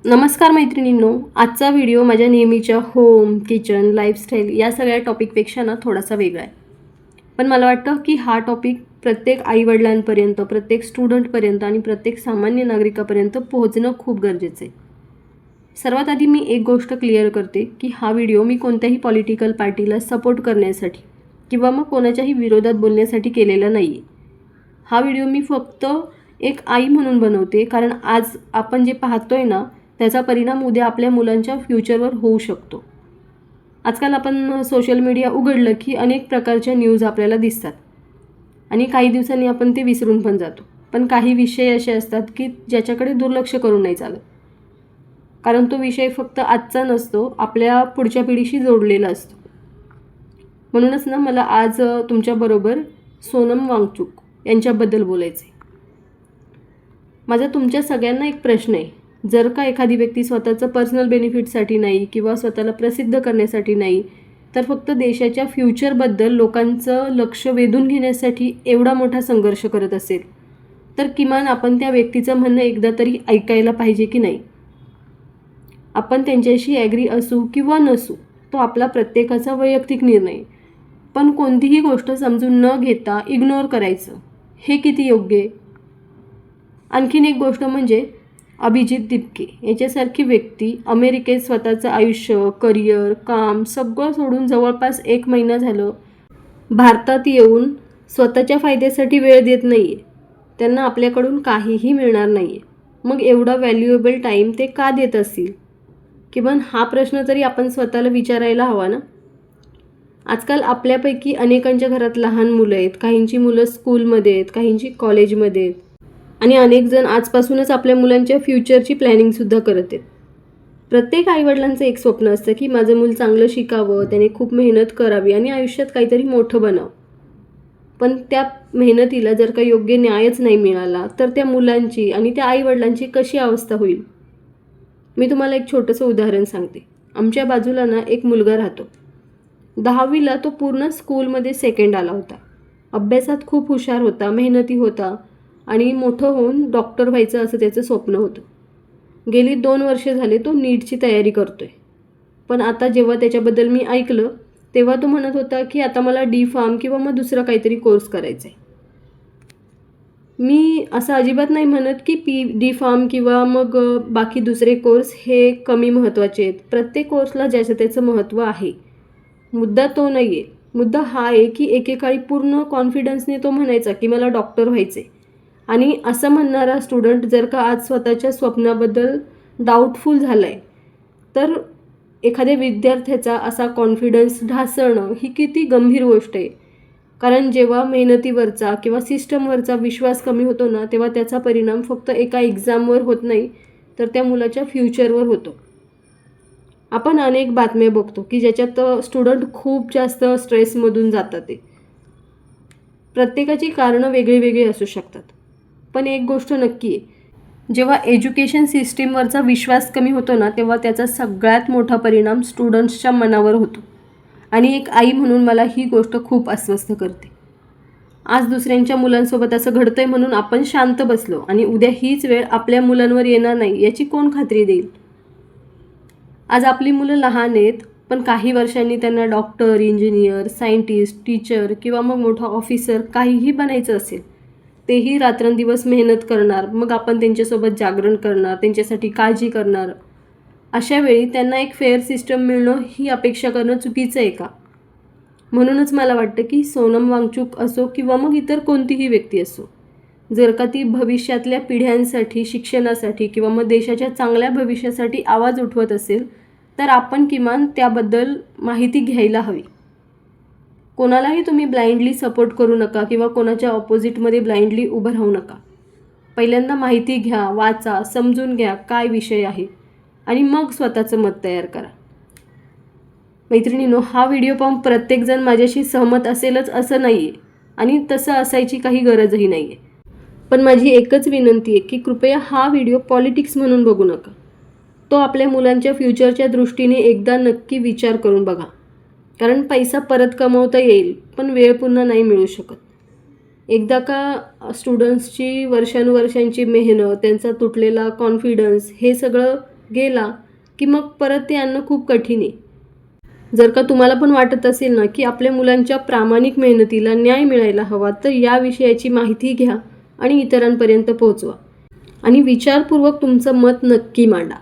नमस्कार मैत्रिणींनो, आजचा व्हिडिओ माझ्या नेहमीच्या होम, किचन, लाईफस्टाईल या सगळ्या टॉपिकपेक्षा ना थोडासा वेगळा आहे. पण मला वाटतं की हा टॉपिक प्रत्येक आईवडिलांपर्यंत, प्रत्येक स्टुडंटपर्यंत आणि प्रत्येक सामान्य नागरिकापर्यंत पोहोचणं खूप गरजेचं आहे. सर्वात आधी मी एक गोष्ट क्लिअर करते की हा व्हिडिओ मी कोणत्याही पॉलिटिकल पार्टीला सपोर्ट करण्यासाठी किंवा मग कोणाच्याही विरोधात बोलण्यासाठी केलेला नाही आहे. हा व्हिडिओ मी फक्त एक आई म्हणून बनवते, कारण आज आपण जे पाहतोय ना त्याचा परिणाम उद्या आपल्या मुलांच्या फ्युचरवर होऊ शकतो. आजकाल आपण सोशल मीडिया उघडलं की अनेक प्रकारच्या न्यूज आपल्याला दिसतात आणि काही दिवसांनी आपण ते विसरून पण जातो. पण काही विषय असे असतात की ज्याच्याकडे दुर्लक्ष करून नाही चालत, कारण तो विषय फक्त आजचा नसतो, आपल्या पुढच्या पिढीशी जोडलेला असतो. म्हणूनच ना मला आज तुमच्याबरोबर सोनम वांगचुक यांच्याबद्दल बोलायचं आहे. माझा तुमच्या सगळ्यांना एक प्रश्न आहे, जर का एखादी व्यक्ती स्वतःचं पर्सनल बेनिफिटसाठी नाही किंवा स्वतःला प्रसिद्ध करण्यासाठी नाही, तर फक्त देशाच्या फ्युचरबद्दल लोकांचं लक्ष वेधून घेण्यासाठी एवढा मोठा संघर्ष करत असेल, तर किमान आपण त्या व्यक्तीचं म्हणणं एकदा तरी ऐकायला पाहिजे की नाही. आपण त्यांच्याशी ॲग्री असू किंवा नसू, तो आपला प्रत्येकाचा वैयक्तिक निर्णय, पण कोणतीही गोष्ट समजून न घेता इग्नोर करायचं हे किती योग्य आहे. आणखीन एक गोष्ट म्हणजे अभिजित दिपके याच्यासारखी व्यक्ती अमेरिकेत स्वतःचं आयुष्य, करिअर, काम सगळं सोडून जवळपास 1 महिना झालं भारतात येऊन स्वतःच्या फायद्यासाठी वेळ देत नाही आहे. त्यांना आपल्याकडून काहीही मिळणार नाही आहे. मग एवढा व्हॅल्युएबल टाईम ते का देत असतील? किंवा हा प्रश्न तरी आपण स्वतःला विचारायला हवा ना. आजकाल आपल्यापैकी अनेकांच्या घरात लहान मुलं आहेत, काहींची मुलं स्कूलमध्ये आहेत, काहींची कॉलेजमध्ये आहेत आणि अनेक जण आजपासूनच आपल्या मुलांच्या फ्युचरची प्लॅनिंगसुद्धा करत आहेत. प्रत्येक आईवडिलांचं एक स्वप्न असतं की माझं मूल चांगलं शिकावं, त्याने खूप मेहनत करावी आणि आयुष्यात काहीतरी मोठं बनावं. पण त्या मेहनतीला जर का योग्य न्यायच नाही मिळाला, तर त्या मुलांची आणि त्या आईवडिलांची कशी अवस्था होईल. मी तुम्हाला एक छोटंसं उदाहरण सांगते. आमच्या बाजूला ना एक मुलगा राहतो. 10वीला तो पूर्ण स्कूलमध्ये सेकंड आला होता. अभ्यासात खूप हुशार होता, मेहनती होता आणि मोठं होऊन डॉक्टर व्हायचं असं त्याचं स्वप्न होतं. गेली 2 वर्षे झाले तो नीटची तयारी करतोय. पण आता जेव्हा त्याच्याबद्दल मी ऐकलं, तेव्हा तो म्हणत होता की आता मला D.Pharm किंवा मग दुसरा काहीतरी कोर्स करायचा आहे. मी असं अजिबात नाही म्हणत की D.Pharm किंवा मग बाकी दुसरे कोर्स हे कमी महत्त्वाचे आहेत. प्रत्येक कोर्सला ज्याचं त्याचं महत्त्व आहे. मुद्दा तो नाही आहे. मुद्दा हा आहे की एकेकाळी पूर्ण कॉन्फिडन्सने तो म्हणायचा की मला डॉक्टर व्हायचे, आणि असं म्हणणारा स्टुडंट जर का आज स्वतःच्या स्वप्नाबद्दल डाऊटफुल झाला आहे, तर एखाद्या विद्यार्थ्याचा असा कॉन्फिडन्स ढासळणं ही किती गंभीर गोष्ट आहे. कारण जेव्हा मेहनतीवरचा किंवा सिस्टमवरचा विश्वास कमी होतो ना, तेव्हा त्याचा परिणाम फक्त एका एक्झामवर होत नाही, तर त्या मुलाच्या फ्युचरवर होतो. आपण अनेक बातम्या बघतो की ज्याच्यात स्टुडंट खूप जास्त स्ट्रेसमधून जातात. ते प्रत्येकाची कारणं वेगळी वेगळी असू शकतात. पण एक गोष्ट नक्की आहे, जेव्हा एज्युकेशन सिस्टीमवरचा विश्वास कमी होतो ना, तेव्हा त्याचा सगळ्यात मोठा परिणाम स्टुडंट्सच्या मनावर होतो. आणि एक आई म्हणून मला ही गोष्ट खूप अस्वस्थ करते. आज दुसऱ्यांच्या मुलांसोबत असं घडतंय म्हणून आपण शांत बसलो आणि उद्या हीच वेळ आपल्या मुलांवर येणार नाही याची कोण खात्री देईल. आज आपली मुलं लहान आहेत, पण काही वर्षांनी त्यांना डॉक्टर, इंजिनियर, सायंटिस्ट, टीचर किंवा मग मोठा ऑफिसर काहीही बनायचं असेल, तेही रात्रंदिवस मेहनत करणार. मग आपण त्यांच्यासोबत जागरण करणार, त्यांच्यासाठी काळजी करणार. अशा वेळी त्यांना एक फेअर सिस्टम मिळणं ही अपेक्षा करणं चुकीचं आहे का? म्हणूनच मला वाटतं की सोनम वांगचुक असो किंवा मग इतर कोणतीही व्यक्ती असो, जर का ती भविष्यातल्या पिढ्यांसाठी, शिक्षणासाठी किंवा मग देशाच्या चांगल्या भविष्यासाठी आवाज उठवत असेल, तर आपण किमान त्याबद्दल माहिती घ्यायला हवी. कोणालाही तुम्ही ब्लाइंडली सपोर्ट करू नका किंवा कोणाच्या ऑपोजिटमध्ये ब्लाइंडली उभं राहू नका. पहिल्यांदा माहिती घ्या, वाचा, समजून घ्या काय विषय आहे आणि मग स्वतःचं मत तयार करा. मैत्रिणींनो, हा व्हिडिओ पाहून प्रत्येकजण माझ्याशी सहमत असेलच असं नाही आहे आणि तसं असायची काही गरजही नाही आहे. पण माझी एकच विनंती आहे की कृपया हा व्हिडिओ पॉलिटिक्स म्हणून बघू नका. तो आपल्या मुलांच्या फ्युचरच्या दृष्टीने एकदा नक्की विचार करून बघा. कारण पैसा परत कमवता येईल, पण वेळ पुन्हा नाही मिळू शकत. एकदा का स्टुडंट्सची वर्षानुवर्षांची मेहनत, त्यांचा तुटलेला कॉन्फिडन्स हे सगळं गेला की मग परत ते आणणं खूप कठीण आहे. जर का तुम्हाला पण वाटत असेल ना की आपल्या मुलांच्या प्रामाणिक मेहनतीला न्याय मिळायला हवा, तर या विषयाची माहिती घ्या आणि इतरांपर्यंत पोहोचवा आणि विचारपूर्वक तुमचं मत नक्की मांडा.